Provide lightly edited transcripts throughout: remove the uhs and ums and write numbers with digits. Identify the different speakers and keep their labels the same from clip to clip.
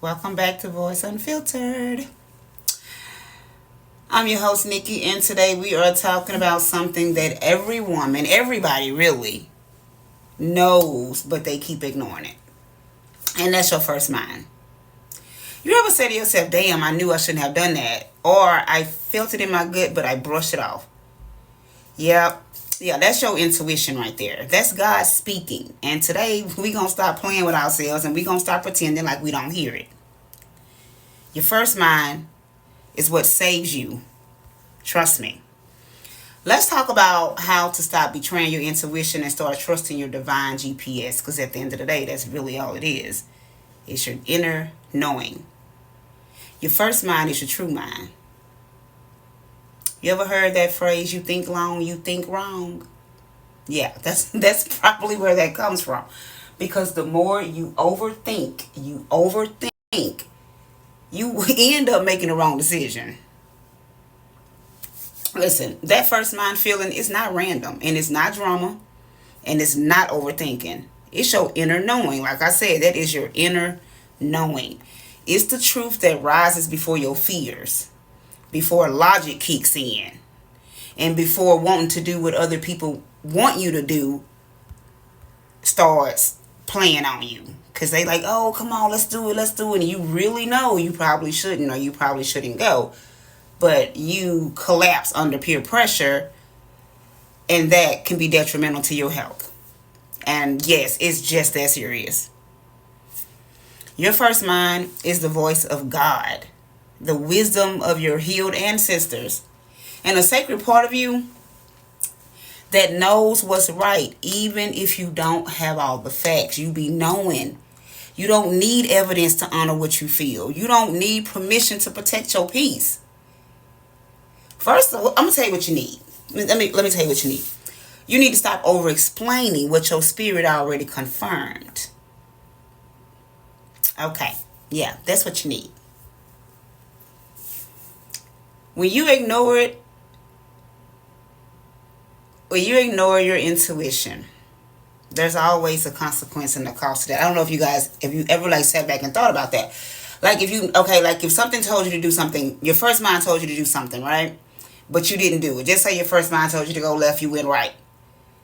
Speaker 1: Welcome back to Voice Unfiltered. I'm your host, Nikki, and today we are talking about something that every woman, everybody really knows, but they keep ignoring it. And that's your first mind. You ever say to yourself, damn, I knew I shouldn't have done that. Or I felt it in my gut, but I brushed it off. Yep. Yeah, that's your intuition right there. That's God speaking. And today we're going to stop playing with ourselves and we're going to start pretending like we don't hear it. Your first mind is what saves you. Trust me. Let's talk about how to stop betraying your intuition and start trusting your divine GPS. Because at the end of the day, that's really all it is. It's your inner knowing. Your first mind is your true mind. You ever heard that phrase, you think long, you think wrong? Yeah, that's probably where that comes from. Because the more you overthink, you end up making the wrong decision. Listen, that first mind feeling is not random, and it's not drama, and it's not overthinking. It's your inner knowing. Like I said, that is your inner knowing. It's the truth that rises before your fears, before logic kicks in, and before wanting to do what other people want you to do starts playing on you. Because they like, oh, come on, let's do it. And you really know you probably shouldn't, or you probably shouldn't go. But you collapse under peer pressure, and that can be detrimental to your health. And yes, it's just that serious. Your first mind is the voice of God, the wisdom of your healed ancestors, and a sacred part of you that knows what's right, even if you don't have all the facts. You be knowing. You don't need evidence to honor what you feel. You don't need permission to protect your peace. First of all, I'm going to tell you what you need. Let me tell you what you need. You need to stop over-explaining what your spirit already confirmed. Okay. Yeah, that's what you need. When you ignore your intuition, there's always a consequence and a cost to that. I don't know if you ever sat back and thought about that. If something told you to do something, your first mind told you to do something, right? But you didn't do it. Just say your first mind told you to go left, you went right.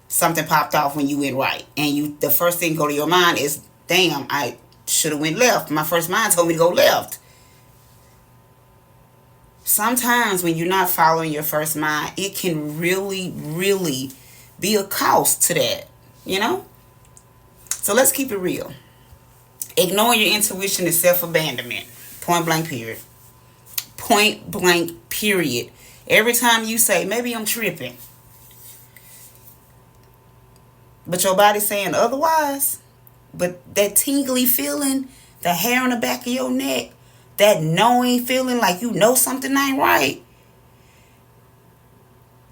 Speaker 1: Something popped off when you went right. And the first thing go to your mind is, damn, I should have went left. My first mind told me to go left. Sometimes when you're not following your first mind, it can really, really be a cost to that, So let's keep it real. Ignoring your intuition is self-abandonment. Point blank period. Point blank period. Every time you say, maybe I'm tripping, but your body's saying otherwise, but that tingly feeling, the hair on the back of your neck, that knowing feeling like you know something ain't right.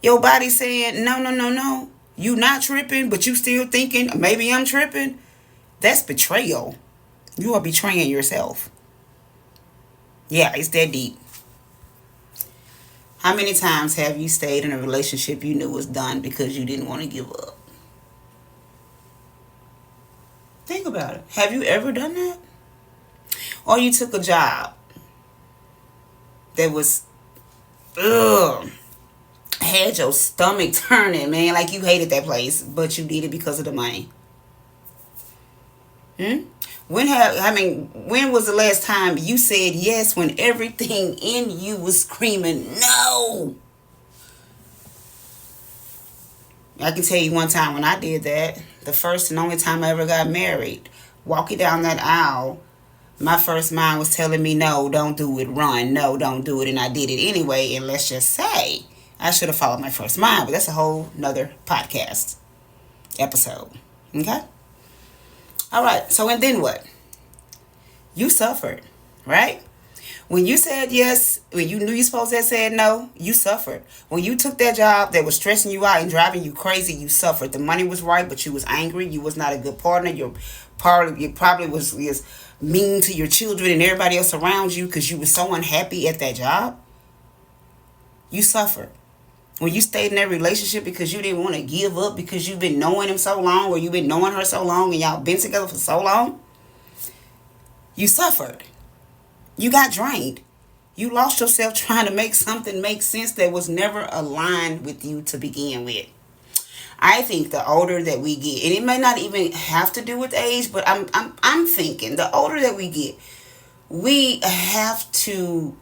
Speaker 1: Your body saying, no. You not tripping, but you still thinking, maybe I'm tripping. That's betrayal. You are betraying yourself. Yeah, it's that deep. How many times have you stayed in a relationship you knew was done because you didn't want to give up? Think about it. Have you ever done that? Or you took a job that was, had your stomach turning, man, like you hated that place, but you did it because of the money. When was the last time you said yes when everything in you was screaming no? I can tell you one time when I did that, the first and only time I ever got married, walking down that aisle, my first mind was telling me, no, don't do it, run, no, don't do it, and I did it anyway. And let's just say I should have followed my first mind, but that's a whole nother podcast episode. Okay? All right, so and then what? You suffered, right? When you said yes, when you knew you supposed to have said no, you suffered. When you took that job that was stressing you out and driving you crazy, you suffered. The money was right, but you was angry. You was not a good partner. You probably was mean to your children and everybody else around you because you were so unhappy at that job. You suffered. When you stayed in that relationship because you didn't want to give up because you've been knowing him so long or you've been knowing her so long and y'all been together for so long, you suffered. You got drained. You lost yourself trying to make something make sense that was never aligned with you to begin with. I think the older that we get, and it may not even have to do with age, but I'm thinking the older that we get, we have to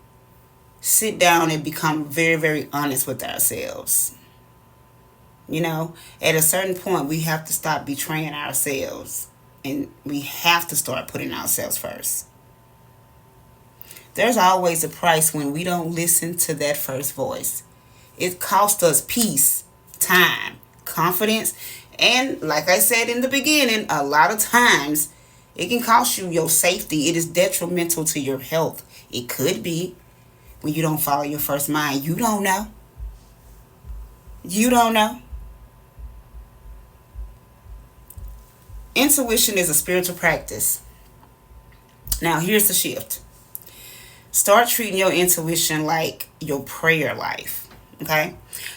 Speaker 1: sit down and become very, very honest with ourselves. You know, at a certain point, we have to stop betraying ourselves, and we have to start putting ourselves first. There's always a price when we don't listen to that first voice. It costs us peace, time, confidence, and like I said in the beginning, a lot of times it can cost you your safety. It is detrimental to your health. It could be when you don't follow your first mind. You don't know. You don't know. Intuition is a spiritual practice. Now, here's the shift. Start treating your intuition like your prayer life. Okay?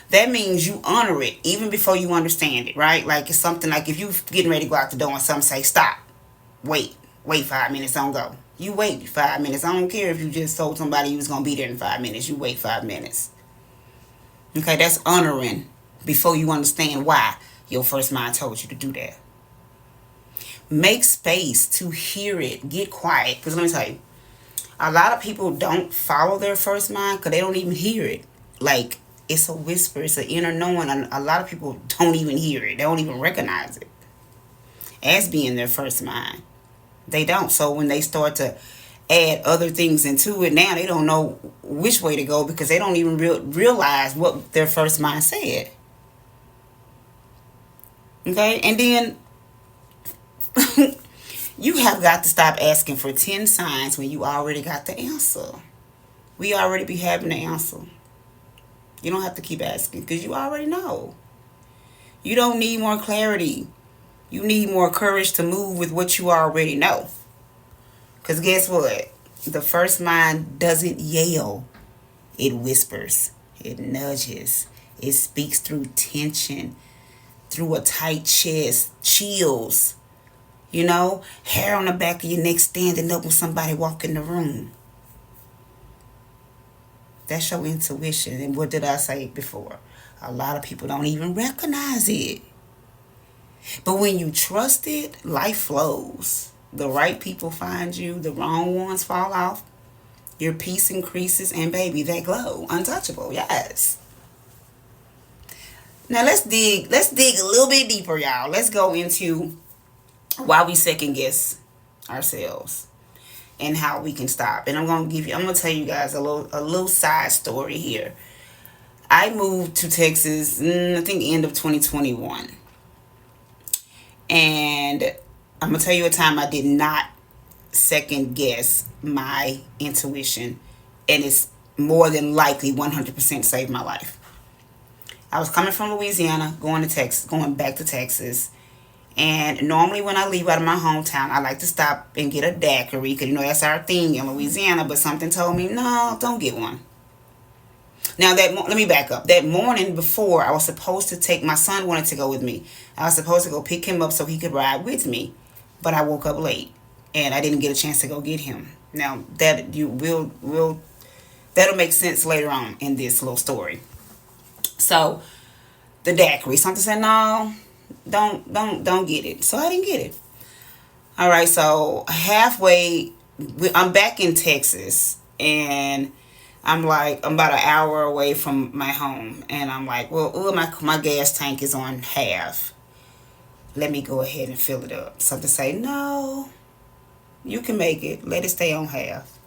Speaker 1: That means you honor it even before you understand it, right? Like it's something like if you getting ready to go out the door and something say, stop, wait 5 minutes, don't go. You wait 5 minutes. I don't care if you just told somebody you was going to be there in 5 minutes. You wait 5 minutes. Okay, that's honoring before you understand why your first mind told you to do that. Make space to hear it. Get quiet. Because let me tell you, a lot of people don't follow their first mind because they don't even hear it. Like, it's a whisper. It's an inner knowing. A lot of people don't even hear it. They don't even recognize it as being their first mind. They don't. So when they start to add other things into it, now they don't know which way to go because they don't even realize what their first mind said. Okay? And then you have got to stop asking for 10 signs when you already got the answer. We already be having the answer. You don't have to keep asking because you already know. You don't need more clarity. You need more courage to move with what you already know. Because guess what? The first mind doesn't yell. It whispers. It nudges. It speaks through tension, through a tight chest, chills. You know, hair on the back of your neck standing up when somebody walk in the room. That's your intuition. And what did I say before? A lot of people don't even recognize it. But when you trust it, life flows. The right people find you. The wrong ones fall off. Your peace increases. And baby, they glow. Untouchable. Yes. Now let's dig a little bit deeper, y'all. Let's go into why we second guess ourselves and how we can stop. And I'm gonna tell you guys a little side story here. I moved to Texas, I think end of 2021. And I'm gonna tell you a time I did not second guess my intuition, and it's more than likely 100% saved my life. I was coming from Louisiana, going back to Texas. And normally when I leave out of my hometown, I like to stop and get a daiquiri because, you know, that's our thing in Louisiana. But something told me, no, don't get one. Now, let me back up. That morning before, I was supposed to take, my son wanted to go with me. I was supposed to go pick him up so he could ride with me. But I woke up late and I didn't get a chance to go get him. Now, that'll make sense later on in this little story. So, the daiquiri, something said, no, don't get it. So I didn't get it. All right, so halfway, I'm back in Texas, and I'm about an hour away from my home, and I'm like, well, my gas tank is on half. Let me go ahead and fill it up. Something say, no, you can make it. Let it stay on half.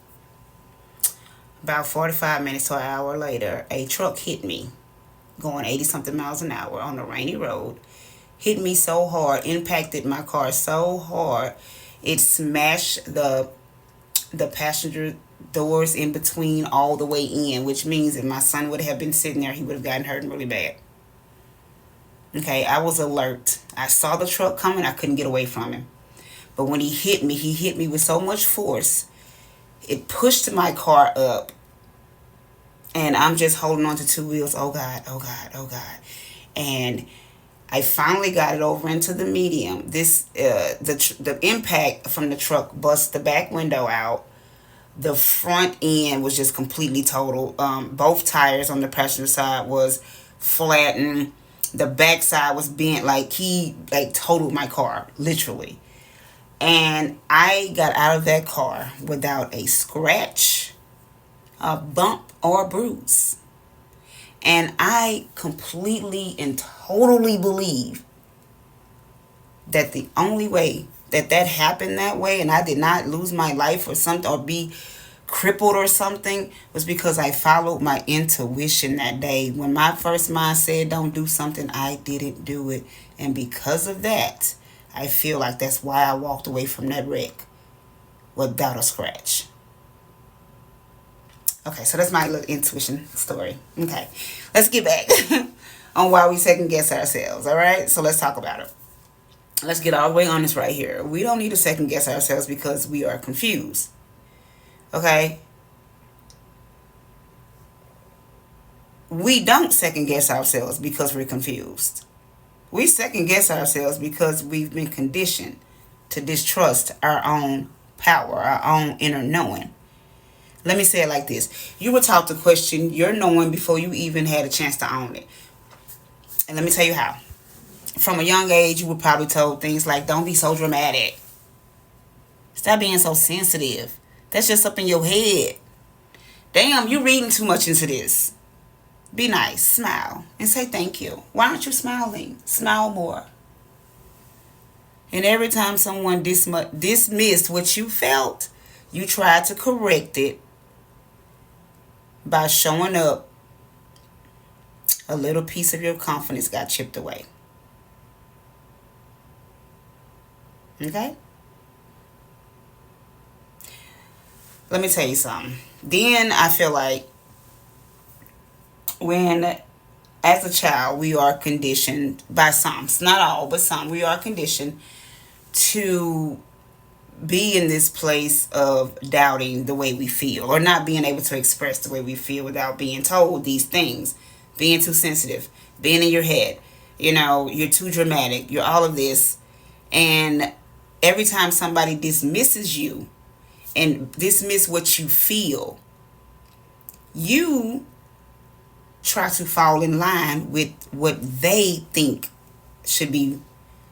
Speaker 1: About 45 minutes to an hour later, a truck hit me, going 80-something miles an hour on a rainy road. Hit me so hard, impacted my car so hard, it smashed the passenger doors in between all the way in, which means if my son would have been sitting there, he would have gotten hurt really bad. Okay, I was alert. I saw the truck coming. I couldn't get away from him. But when he hit me with so much force, it pushed my car up. And I'm just holding on to two wheels. Oh, God, oh, God, oh, God. And I finally got it over into the medium. The impact from the truck bust the back window out. The front end was just completely total. Both tires on the passenger side was flattened. The back side was bent. Like, he like totaled my car, literally. And I got out of that car without a scratch, a bump, or a bruise. And I completely and totally believe that the only way that happened that way, and I did not lose my life or something, or be crippled or something, was because I followed my intuition that day. When my first mind said don't do something, I didn't do it. And because of that, I feel like that's why I walked away from that wreck without a scratch. Okay, so that's my little intuition story. Okay, let's get back on why we second guess ourselves. All right, so let's talk about it. Let's get all the way honest right here. We don't need to second guess ourselves because we are confused. Okay? We don't second guess ourselves because we're confused. We second guess ourselves because we've been conditioned to distrust our own power, our own inner knowing. Let me say it like this. You were taught to question your knowing before you even had a chance to own it. And let me tell you how. From a young age, you were probably told things like, don't be so dramatic. Stop being so sensitive. That's just up in your head. Damn, you're reading too much into this. Be nice, smile, and say thank you. Why aren't you smiling? Smile more. And every time someone dismissed what you felt, you tried to correct it by showing up. A little piece of your confidence got chipped away. Okay? Let me tell you something. Then I feel like when, as a child, we are conditioned by some, not all, but some, we are conditioned to be in this place of doubting the way we feel, or not being able to express the way we feel without being told these things. Being too sensitive, being in your head, you're too dramatic, you're all of this. And every time somebody dismisses you and dismiss what you feel, you try to fall in line with what they think should be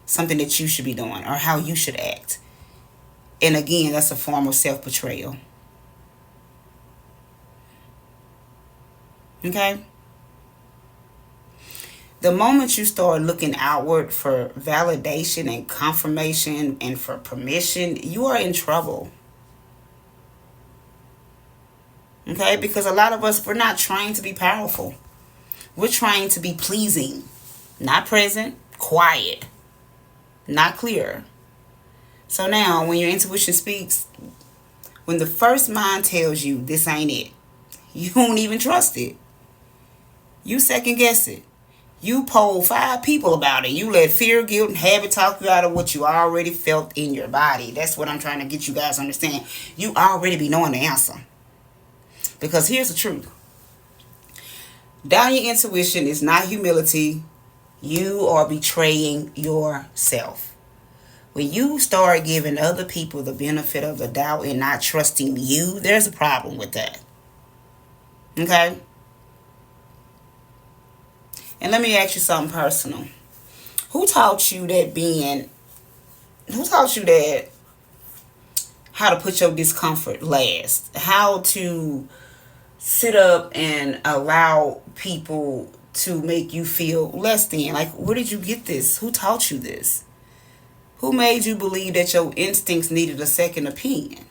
Speaker 1: something that you should be doing or how you should act. And again, that's a form of self-betrayal. Okay? The moment you start looking outward for validation and confirmation and for permission, you are in trouble. Okay? Because a lot of us, we're not trying to be powerful. We're trying to be pleasing. Not present, quiet, not clear. So now, when your intuition speaks, when the first mind tells you this ain't it, you don't even trust it. You second guess it. You poll 5 people about it. You let fear, guilt, and habit talk you out of what you already felt in your body. That's what I'm trying to get you guys to understand. You already be knowing the answer. Because here's the truth. Down your intuition is not humility. You are betraying yourself. When you start giving other people the benefit of the doubt and not trusting you, there's a problem with that. Okay? And let me ask you something personal. Who taught you that how to put your discomfort last? How to sit up and allow people to make you feel less than? Like, where did you get this? Who taught you this? Who made you believe that your instincts needed a second opinion?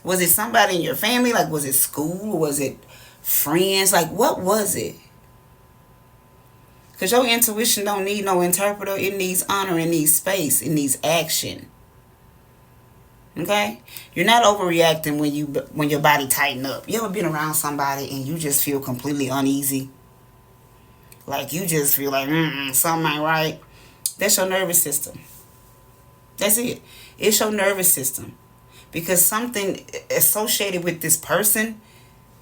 Speaker 1: Was it somebody in your family? Like, was it school? Was it friends? Like, what was it? Because your intuition don't need no interpreter. It needs honor. It needs space. It needs action. Okay? You're not overreacting when your body tighten up. You ever been around somebody and you just feel completely uneasy? Like, you just feel like, something ain't right. That's your nervous system. That's it. It's your nervous system. Because something associated with this person,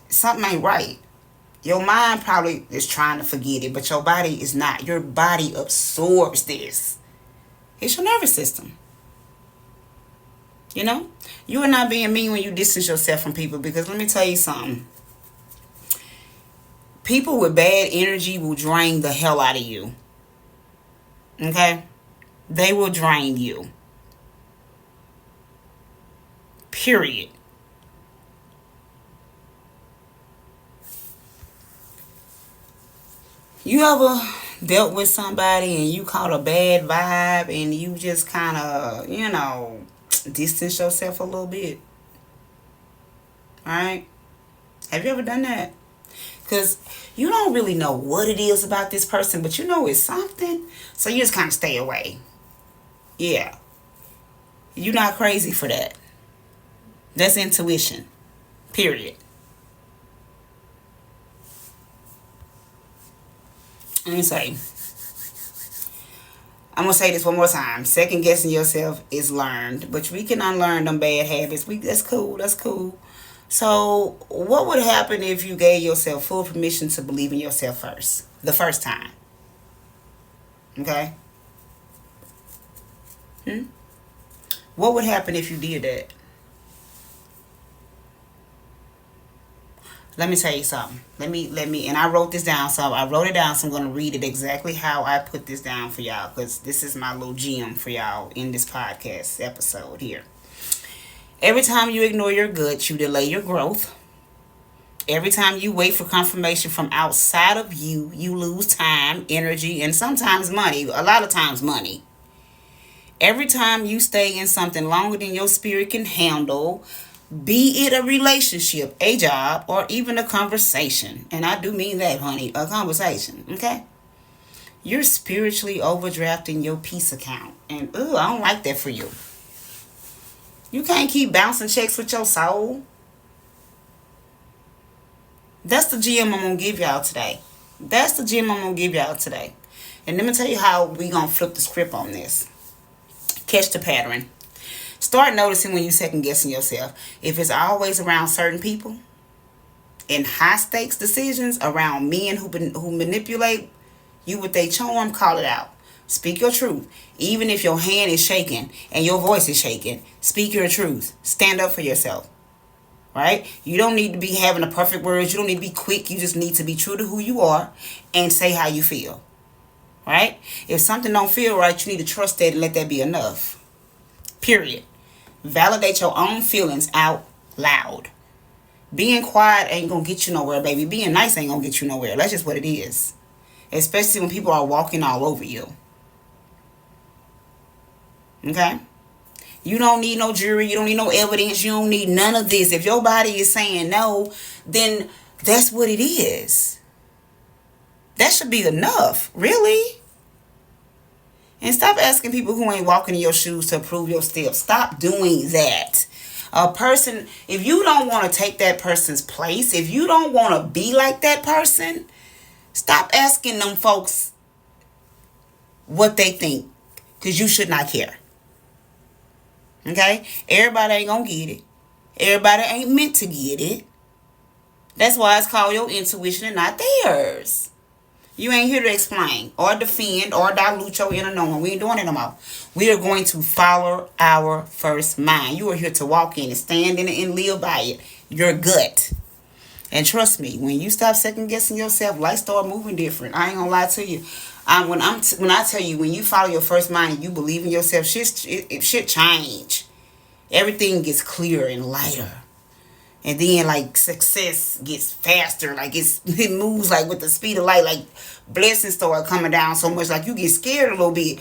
Speaker 1: something ain't right. Your mind probably is trying to forget it, but your body is not. Your body absorbs this. It's your nervous system. You know? You are not being mean when you distance yourself from people, because let me tell you something. People with bad energy will drain the hell out of you. Okay? They will drain you. Period. You ever dealt with somebody and you caught a bad vibe and you just kind of, distance yourself a little bit? Alright? Have you ever done that? Because you don't really know what it is about this person, but you know it's something. So you just kind of stay away. Yeah. You're not crazy for that. That's intuition. Period. Let me say. I'm going to say this one more time. Second guessing yourself is learned. But we can unlearn them bad habits. That's cool. That's cool. So what would happen if you gave yourself full permission to believe in yourself first? The first time. Okay? What would happen if you did that? Let me tell you something. Let me, and I wrote this down, so I wrote it down, so I'm going to read it exactly how I put this down for y'all, because this is my little gem for y'all in this podcast episode here. Every time you ignore your gut, you delay your growth. Every time you wait for confirmation from outside of you, you lose time, energy, and sometimes money. A lot of times money. Every time you stay in something longer than your spirit can handle, be it a relationship, a job, or even a conversation. And I do mean that, honey, a conversation, okay? You're spiritually overdrafting your peace account. And, I don't like that for you. You can't keep bouncing checks with your soul. That's the gem I'm going to give y'all today. That's the gem I'm going to give y'all today. And let me tell you how we going to flip the script on this. Catch the pattern. Start noticing when you second guessing yourself. If it's always around certain people, in high stakes decisions, around men who manipulate you with their charm, call it out. Speak your truth. Even if your hand is shaking and your voice is shaking, speak your truth. Stand up for yourself. Right? You don't need to be having the perfect words. You don't need to be quick. You just need to be true to who you are and say how you feel. Right? If something don't feel right, you need to trust that and let that be enough. Period. Validate your own feelings out loud. Being quiet ain't gonna get you nowhere, baby. Being nice ain't gonna get you nowhere. That's just what it is. Especially when people are walking all over you. Okay? You don't need no jury. You don't need no evidence. You don't need none of this. If your body is saying no, then that's what it is. That should be enough. Really? And stop asking people who ain't walking in your shoes to approve your steps. Stop doing that. A person, if you don't want to take that person's place, if you don't want to be like that person, stop asking them folks what they think. Because you should not care. Okay? Everybody ain't gonna get it. Everybody ain't meant to get it. That's why it's called your intuition and not theirs. You ain't here to explain or defend or dilute your inner knowing. We ain't doing it no more. We are going to follow our first mind. You are here to walk in and stand in it and live by it. Your gut. And trust me, when you stop second guessing yourself, life start moving different. I ain't gonna lie to you. When I tell you, when you follow your first mind and you believe in yourself, shit change. Everything gets clearer and lighter. And then like success gets faster. Like it moves like with the speed of light. Like blessings start coming down so much. Like you get scared a little bit.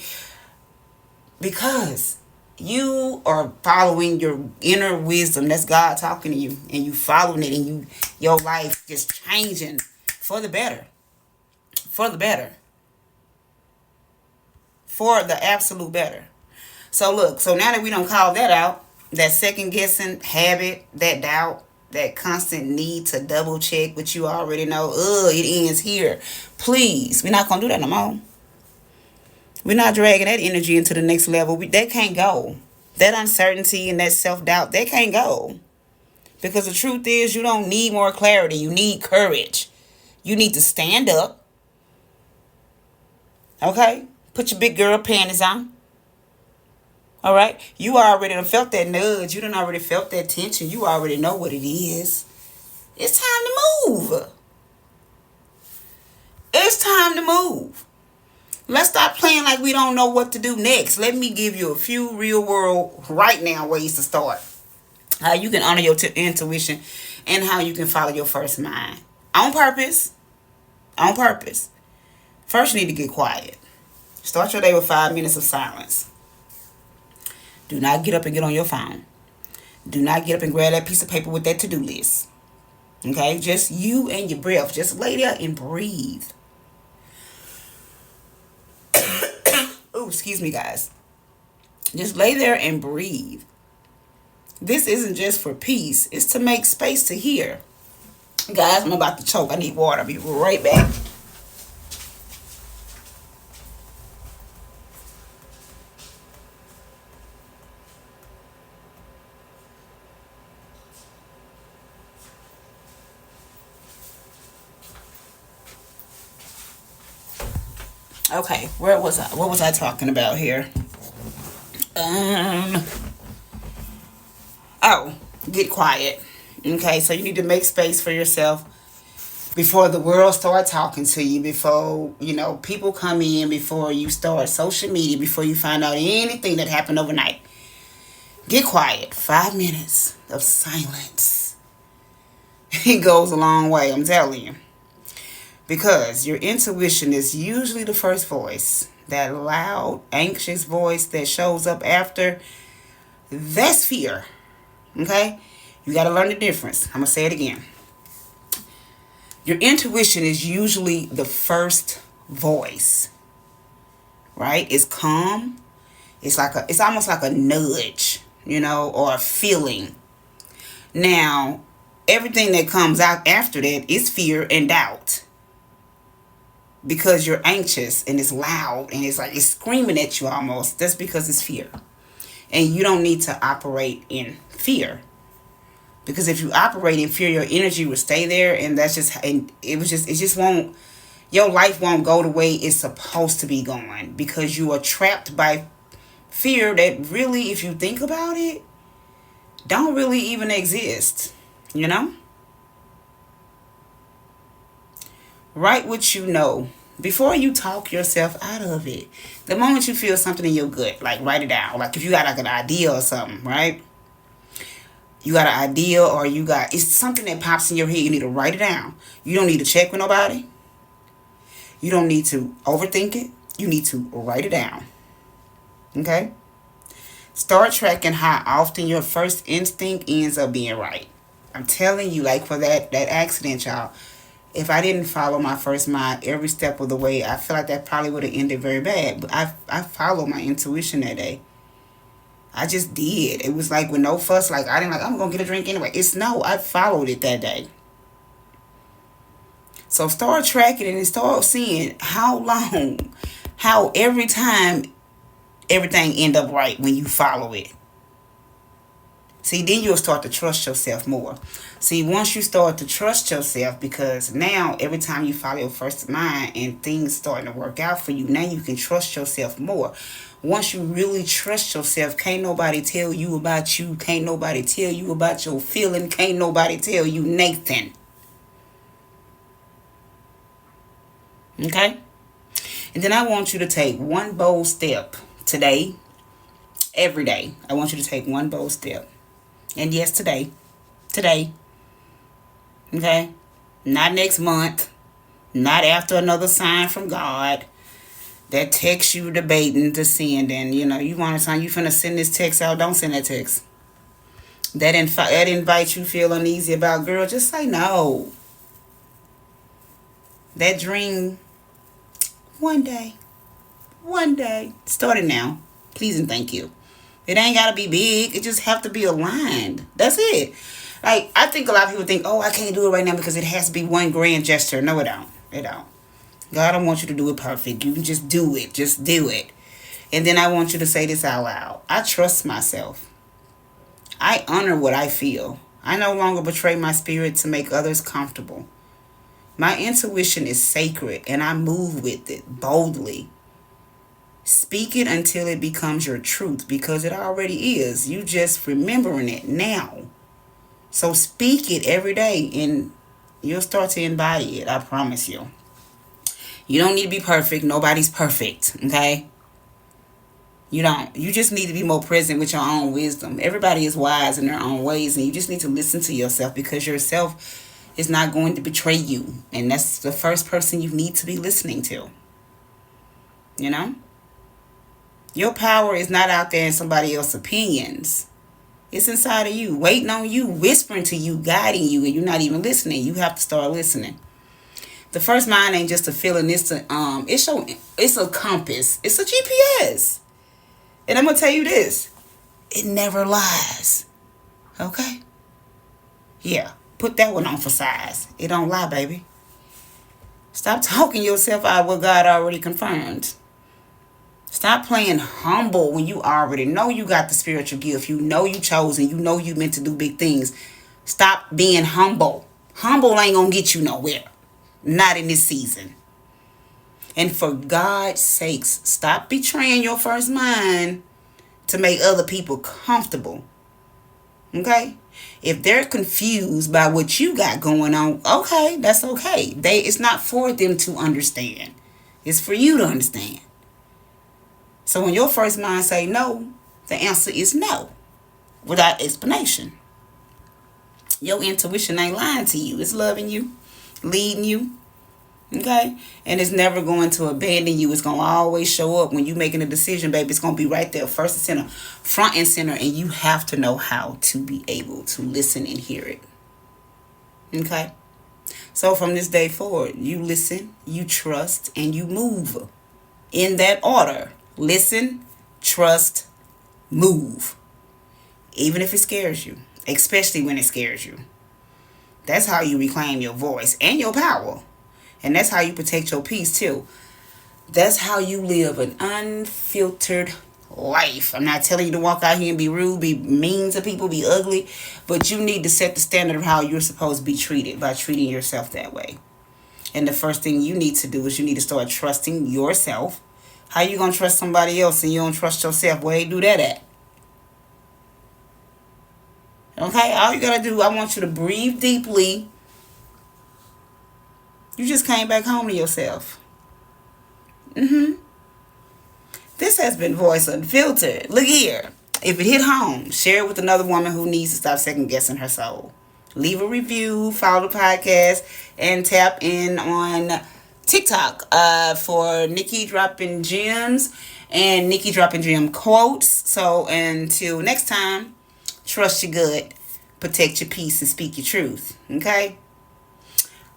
Speaker 1: Because you are following your inner wisdom. That's God talking to you. And you following it. And your life just changing for the better. For the better. For the absolute better. So look, so now that we don't call that out, that second guessing habit, that doubt, that constant need to double check what you already know, it ends here. Please, we're not going to do that no more. We're not dragging that energy into the next level. That can't go. That uncertainty and that self-doubt, that can't go. Because the truth is, you don't need more clarity. You need courage. You need to stand up. Okay? Put your big girl panties on. All right? You already done felt that nudge. You done already felt that tension. You already know what it is. It's time to move. It's time to move. Let's stop playing like we don't know what to do next. Let me give you a few real world right now ways to start. How you can honor your intuition and how you can follow your first mind. On purpose. On purpose. First, you need to get quiet. Start your day with 5 minutes of silence. Do not get up and get on your phone. Do not get up and grab that piece of paper with that to-do list. Okay? Just you and your breath. Just lay there and breathe. Oh, excuse me, guys. Just lay there and breathe. This isn't just for peace. It's to make space to hear. Guys, I'm about to choke. I need water. I'll be right back. Okay, where was I? What was I talking about here? Oh, get quiet. Okay, so you need to make space for yourself before the world start talking to you, before, people come in, before you start social media, before you find out anything that happened overnight. Get quiet. 5 minutes of silence. It goes a long way, I'm telling you. Because your intuition is usually the first voice. That loud, anxious voice that shows up after, that's fear. Okay? You got to learn the difference. I'm going to say it again. Your intuition is usually the first voice. Right? It's calm. It's almost like a nudge, or a feeling. Now, everything that comes out after that is fear and doubt. Because you're anxious and it's loud and it's screaming at you almost. That's because it's fear. And you don't need to operate in fear. Because if you operate in fear, your energy will stay there, and it just won't, your life won't go the way it's supposed to be going, because you are trapped by fear that really, if you think about it, don't really even exist. Write what you know before you talk yourself out of it. The moment you feel something in your gut, write it down. If you got an idea or something, right? You got an idea, or it's something that pops in your head, you need to write it down. You don't need to check with nobody. You don't need to overthink it. You need to write it down. Okay? Start tracking how often your first instinct ends up being right. I'm telling you, for that accident, y'all. If I didn't follow my first mind every step of the way, I feel like that probably would have ended very bad. But I followed my intuition that day. I just did. It was with no fuss. I didn't I'm going to get a drink anyway. I followed it that day. So start tracking it and start seeing how every time everything end up right when you follow it. See, then you'll start to trust yourself more. See, once you start to trust yourself, because now every time you follow your first mind and things starting to work out for you, now you can trust yourself more. Once you really trust yourself, can't nobody tell you about you. Can't nobody tell you about your feeling. Can't nobody tell you Nathan. Okay? And then I want you to take one bold step today, every day. I want you to take one bold step. And yes, today. Okay? Not next month. Not after another sign from God that text you debating to send. And, you want to you finna send this text out. Don't send that text. That invite you feel uneasy about, girl, just say no. That dream, one day. Start it now. Please and thank you. It ain't got to be big. It just have to be aligned. That's it. I think a lot of people think, I can't do it right now because it has to be one grand gesture. No, it don't. God don't want you to do it perfect. You can just do it. Just do it. And then I want you to say this out loud. I trust myself. I honor what I feel. I no longer betray my spirit to make others comfortable. My intuition is sacred, and I move with it boldly. Speak it until it becomes your truth, because it already is. You just remembering it now. So speak it every day and you'll start to embody it. I promise you. You don't need to be perfect. Nobody's perfect. Okay? You don't. You just need to be more present with your own wisdom. Everybody is wise in their own ways, and you just need to listen to yourself, because yourself is not going to betray you. And that's the first person you need to be listening to. You know? Your power is not out there in somebody else's opinions. It's inside of you, waiting on you, whispering to you, guiding you, and you're not even listening. You have to start listening. The first mind ain't just a feeling. It's a compass. It's a GPS. And I'm gonna tell you this: it never lies. Okay? Yeah, put that one on for size. It don't lie, baby. Stop talking yourself out of what God already confirmed. Stop playing humble when you already know you got the spiritual gift. You know you chosen. You know you meant to do big things. Stop being humble. Humble ain't gonna get you nowhere. Not in this season. And for God's sakes, stop betraying your first mind to make other people comfortable. Okay? If they're confused by what you got going on, okay, that's okay. It's not for them to understand. It's for you to understand. So when your first mind say no, the answer is no, without explanation. Your intuition ain't lying to you. It's loving you, leading you, okay? And it's never going to abandon you. It's going to always show up when you're making a decision, baby. It's going to be right there, first and center, front and center, and you have to know how to be able to listen and hear it, okay? So from this day forward, you listen, you trust, and you move in that order. Listen, trust, move. Even if it scares you. Especially when it scares you. That's how you reclaim your voice and your power. And that's how you protect your peace too. That's how you live an unfiltered life. I'm not telling you to walk out here and be rude, be mean to people, be ugly. But you need to set the standard of how you're supposed to be treated by treating yourself that way. And the first thing you need to do is you need to start trusting yourself. How you going to trust somebody else and you don't trust yourself? Where you do that at? Okay, all you got to do, I want you to breathe deeply. You just came back home to yourself. This has been Voice Unfiltered. Look here. If it hit home, share it with another woman who needs to stop second guessing her soul. Leave a review, follow the podcast, and tap in on TikTok for Nikki Dropping Gems and Nikki Dropping Gem quotes. So until next time, trust your gut, protect your peace, and speak your truth. Okay?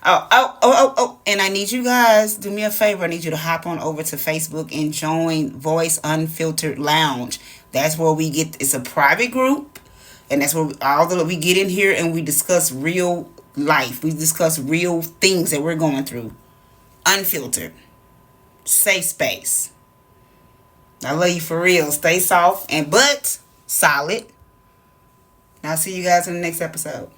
Speaker 1: And I need you guys, do me a favor. I need you to hop on over to Facebook and join Voice Unfiltered Lounge. That's where we get, it's a private group. And that's where we get in here and we discuss real life. We discuss real things that we're going through. Unfiltered. Safe space. I love you for real. Stay soft but solid. I'll see you guys in the next episode.